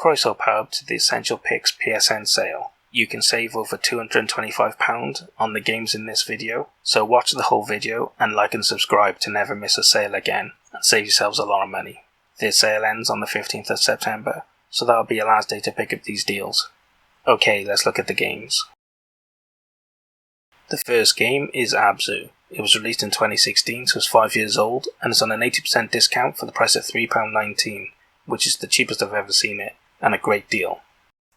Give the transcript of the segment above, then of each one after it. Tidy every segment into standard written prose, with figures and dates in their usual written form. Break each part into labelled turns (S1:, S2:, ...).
S1: Croeso Pub to the Essential Picks PSN sale. You can save over £225 on the games in this video, so watch the whole video and like and subscribe to never miss a sale again and save yourselves a lot of money. This sale ends on the 15th of September, so that'll be your last day to pick up these deals. Okay, let's look at the games. The first game is Abzu. It was released in 2016, so it's 5 years old, and is on an 80% discount for the price of £3.19, which is the cheapest I've ever seen it, and a great deal.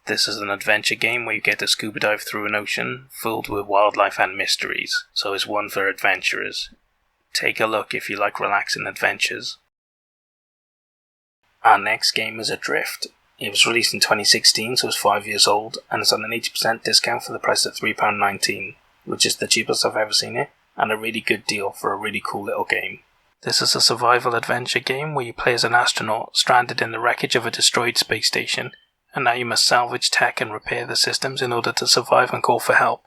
S1: This is an adventure game where you get to scuba dive through an ocean filled with wildlife and mysteries, so it's one for adventurers. Take a look if you like relaxing adventures. Our next game is Adrift. It was released in 2016, so it's 5 years old, and it's on an 80% discount for the price of £3.19, which is the cheapest I've ever seen it, and a really good deal for a really cool little game. This is a survival adventure game where you play as an astronaut stranded in the wreckage of a destroyed space station, and now you must salvage tech and repair the systems in order to survive and call for help.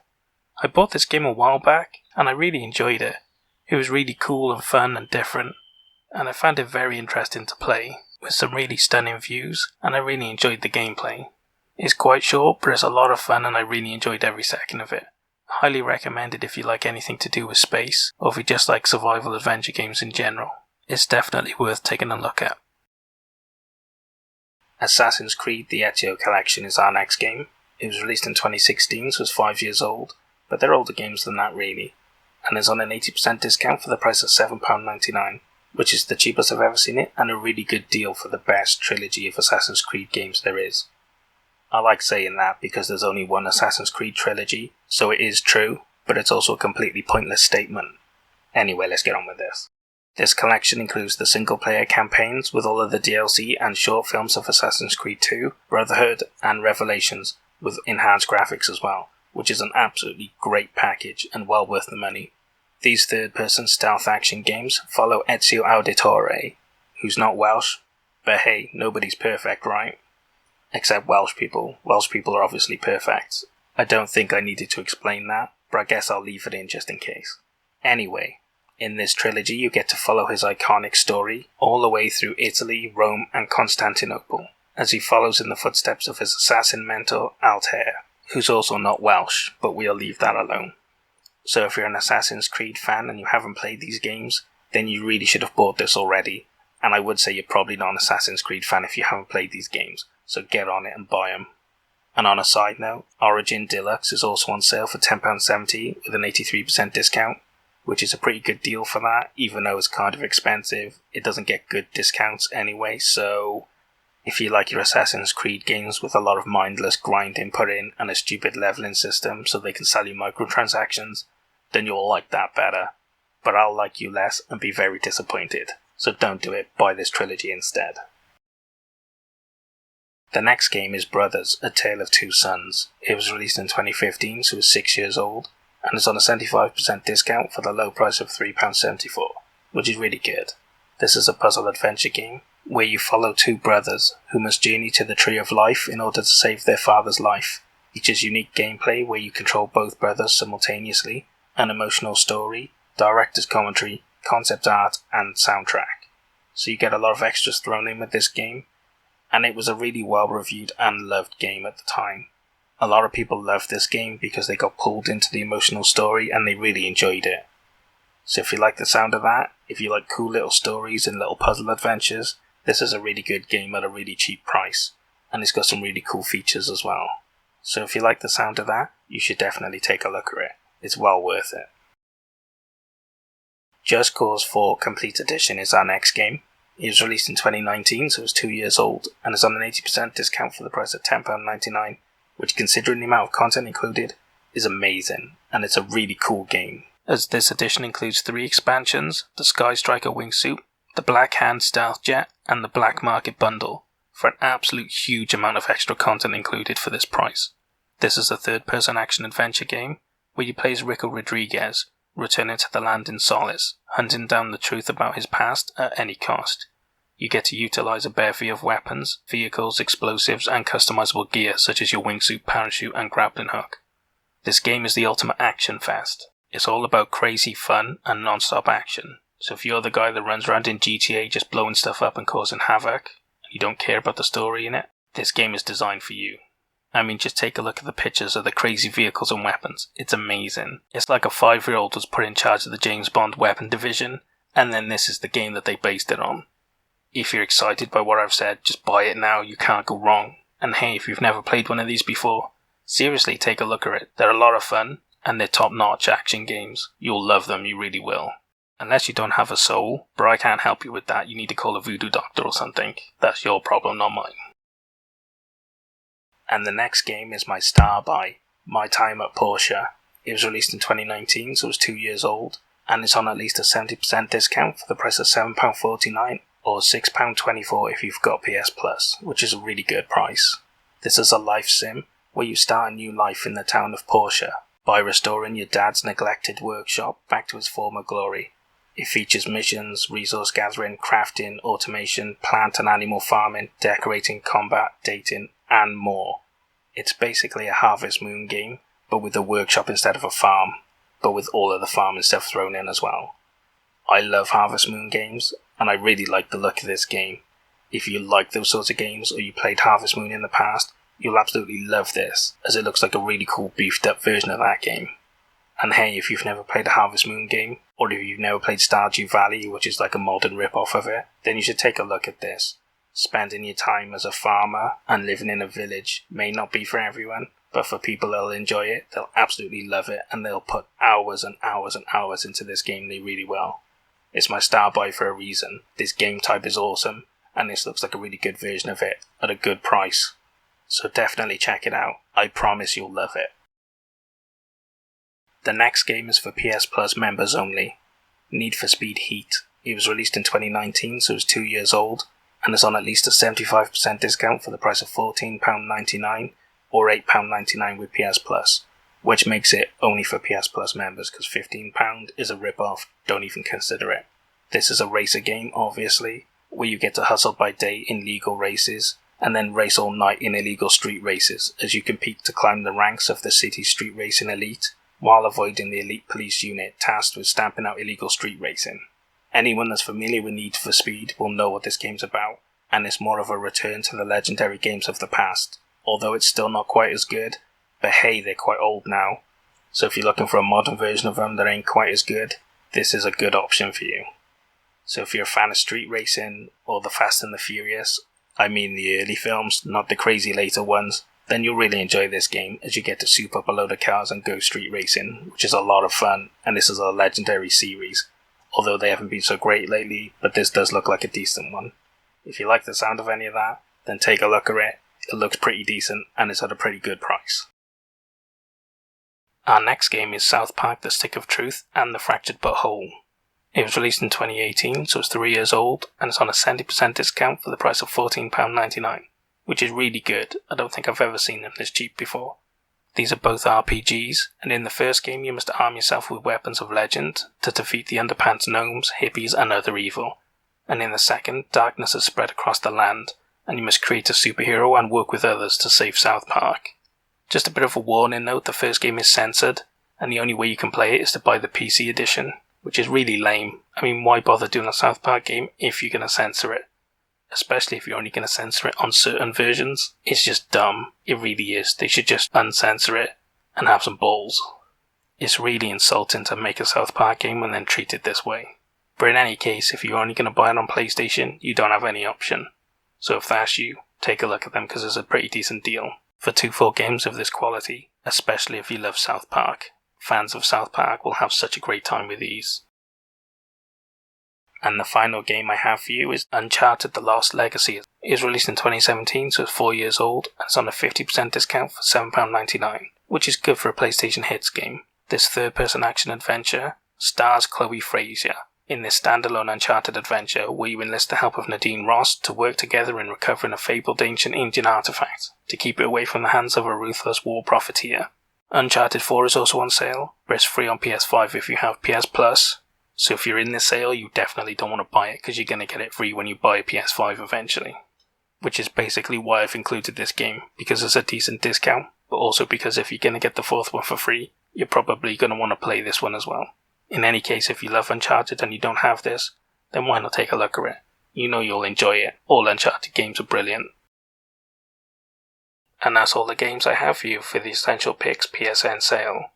S1: I bought this game a while back, and I really enjoyed it. It was really cool and fun and different, and I found it very interesting to play, with some really stunning views, and I really enjoyed the gameplay. It's quite short, but it's a lot of fun and I really enjoyed every second of it. Highly recommended if you like anything to do with space, or if you just like survival adventure games in general. It's definitely worth taking a look at. Assassin's Creed The Ezio Collection is our next game. It was released in 2016, so it's 5 years old, but they're older games than that really, and is on an 80% discount for the price of £7.99, which is the cheapest I've ever seen it, and a really good deal for the best trilogy of Assassin's Creed games there is. I like saying that because there's only one Assassin's Creed trilogy, so it is true, but it's also a completely pointless statement. Anyway, let's get on with this. This collection includes the single-player campaigns with all of the DLC and short films of Assassin's Creed 2, Brotherhood, and Revelations, with enhanced graphics as well, which is an absolutely great package and well worth the money. These third-person stealth action games follow Ezio Auditore, who's not Welsh, but hey, nobody's perfect, right? Except Welsh people. Welsh people are obviously perfect. I don't think I needed to explain that, but I guess I'll leave it in just in case. Anyway, in this trilogy you get to follow his iconic story all the way through Italy, Rome and Constantinople, as he follows in the footsteps of his assassin mentor Altair, who's also not Welsh, but we'll leave that alone. So if you're an Assassin's Creed fan and you haven't played these games, then you really should have bought this already, and I would say you're probably not an Assassin's Creed fan if you haven't played these games, so get on it and buy them. And on a side note, Origin Deluxe is also on sale for £10.70 with an 83% discount, which is a pretty good deal for that, even though it's kind of expensive. It doesn't get good discounts anyway, so if you like your Assassin's Creed games with a lot of mindless grinding put in and a stupid leveling system so they can sell you microtransactions, then you'll like that better. But I'll like you less and be very disappointed, so don't do it, buy this trilogy instead. The next game is Brothers, A Tale of Two Sons. It was released in 2015, so it's 6 years old, and is on a 75% discount for the low price of £3.74, which is really good. This is a puzzle adventure game where you follow two brothers who must journey to the Tree of Life in order to save their father's life. Features unique gameplay where you control both brothers simultaneously, an emotional story, director's commentary, concept art, and soundtrack. So you get a lot of extras thrown in with this game, and it was a really well reviewed and loved game at the time. A lot of people loved this game because they got pulled into the emotional story and they really enjoyed it. So if you like the sound of that, if you like cool little stories and little puzzle adventures, this is a really good game at a really cheap price, and it's got some really cool features as well. So if you like the sound of that, you should definitely take a look at it. It's well worth it. Just Cause 4 Complete Edition is our next game. It was released in 2019, so it's 2 years old, and is on an 80% discount for the price of £10.99, which, considering the amount of content included, is amazing, and it's a really cool game, as this edition includes 3 expansions, the Sky Striker wingsuit, the Black Hand Stealth Jet, and the Black Market Bundle, for an absolute huge amount of extra content included for this price. This is a third-person action-adventure game, where you play as Rico Rodriguez, returning to the land in solace, hunting down the truth about his past at any cost. You get to utilize a bevy of weapons, vehicles, explosives, and customizable gear such as your wingsuit, parachute, and grappling hook. This game is the ultimate action fest. It's all about crazy fun and non-stop action. So if you're the guy that runs around in GTA just blowing stuff up and causing havoc, and you don't care about the story in it, This game is designed for you. I mean, just take a look at the pictures of the crazy vehicles and weapons. It's amazing. It's like a 5-year-old was put in charge of the James Bond weapon division, and then this is the game that they based it on. If you're excited by what I've said, just buy it now, you can't go wrong. And hey, if you've never played one of these before, seriously take a look at it. They're a lot of fun, and they're top-notch action games. You'll love them, you really will. Unless you don't have a soul, but I can't help you with that, you need to call a voodoo doctor or something. That's your problem, not mine. And the next game is my star buy, My Time at Porsche. It was released in 2019, so it was 2 years old, and it's on at least a 70% discount for the price of £7.49 or £6.24 if you've got PS Plus, which is a really good price. This is a life sim where you start a new life in the town of Porsche by restoring your dad's neglected workshop back to its former glory. It features missions, resource gathering, crafting, automation, plant and animal farming, decorating, combat, dating, and more. It's basically a Harvest Moon game, but with a workshop instead of a farm, but with all of the farming stuff thrown in as well. I love Harvest Moon games, and I really like the look of this game. If you like those sorts of games, or you played Harvest Moon in the past, you'll absolutely love this, as it looks like a really cool beefed up version of that game. And hey, if you've never played a Harvest Moon game, or if you've never played Stardew Valley, which is like a modern rip-off of it, then you should take a look at this. Spending your time as a farmer and living in a village may not be for everyone, but for people that'll enjoy it, they'll absolutely love it, and they'll put hours and hours and hours into this game. They really will. It's my star buy for a reason. This game type is awesome, and this looks like a really good version of it at a good price. So definitely check it out. I promise you'll love it. The next game is for PS Plus members only. Need for Speed Heat. It was released in 2019, so it's 2 years old, and is on at least a 75% discount for the price of £14.99 or £8.99 with PS Plus, which makes it only for PS Plus members because £15 is a rip-off, don't even consider it. This is a racer game, obviously, where you get to hustle by day in legal races and then race all night in illegal street races as you compete to climb the ranks of the city street racing elite while avoiding the elite police unit tasked with stamping out illegal street racing. Anyone that's familiar with Need for Speed will know what this game's about, and it's more of a return to the legendary games of the past, although it's still not quite as good, but hey, they're quite old now, so if you're looking for a modern version of them that ain't quite as good, this is a good option for you. So if you're a fan of street racing, or the Fast and the Furious, I mean the early films, not the crazy later ones, then you'll really enjoy this game as you get to soup up a load of cars and go street racing, which is a lot of fun, and this is a legendary series. Although they haven't been so great lately, but this does look like a decent one. If you like the sound of any of that, then take a look at it. It looks pretty decent, and it's at a pretty good price. Our next game is South Park: The Stick of Truth and The Fractured But Whole. It was released in 2018, so it's 3 years old, and it's on a 70% discount for the price of £14.99, which is really good. I don't think I've ever seen them this cheap before. These are both RPGs, and in the first game you must arm yourself with weapons of legend to defeat the underpants gnomes, hippies and other evil. And in the second, darkness has spread across the land, and you must create a superhero and work with others to save South Park. Just a bit of a warning note, the first game is censored, and the only way you can play it is to buy the PC edition, which is really lame. I mean, why bother doing a South Park game if you're going to censor it? Especially if you're only going to censor it on certain versions. It's just dumb. It really is. They should just uncensor it and have some balls. It's really insulting to make a South Park game and then treat it this way. But in any case, if you're only going to buy it on PlayStation, you don't have any option. So if that's you, take a look at them because it's a pretty decent deal for 2 full games of this quality, especially if you love South Park. Fans of South Park will have such a great time with these. And the final game I have for you is Uncharted: The Lost Legacy. It was released in 2017, so it's 4 years old, and it's on a 50% discount for £7.99, which is good for a PlayStation Hits game. This third-person action adventure stars Chloe Frazier in this standalone Uncharted adventure where you enlist the help of Nadine Ross to work together in recovering a fabled ancient Indian artifact to keep it away from the hands of a ruthless war profiteer. Uncharted 4 is also on sale, but it's free on PS5 if you have PS Plus. So if you're in this sale, you definitely don't want to buy it because you're going to get it free when you buy a PS5 eventually. Which is basically why I've included this game, because it's a decent discount, but also because if you're going to get the 4th one for free, you're probably going to want to play this one as well. In any case, if you love Uncharted and you don't have this, then why not take a look at it? You know you'll enjoy it. All Uncharted games are brilliant. And that's all the games I have for you for the Essential Picks PSN sale.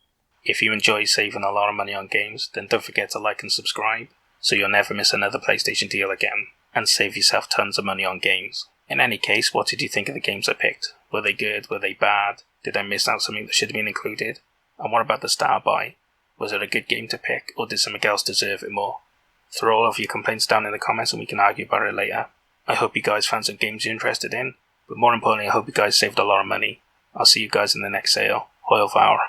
S1: If you enjoy saving a lot of money on games, then don't forget to like and subscribe, so you'll never miss another PlayStation deal again, and save yourself tons of money on games. In any case, what did you think of the games I picked? Were they good? Were they bad? Did I miss out something that should have been included? And what about the star buy? Was it a good game to pick, or did something else deserve it more? Throw all of your complaints down in the comments and we can argue about it later. I hope you guys found some games you're interested in, but more importantly I hope you guys saved a lot of money. I'll see you guys in the next sale. Hoil Vour.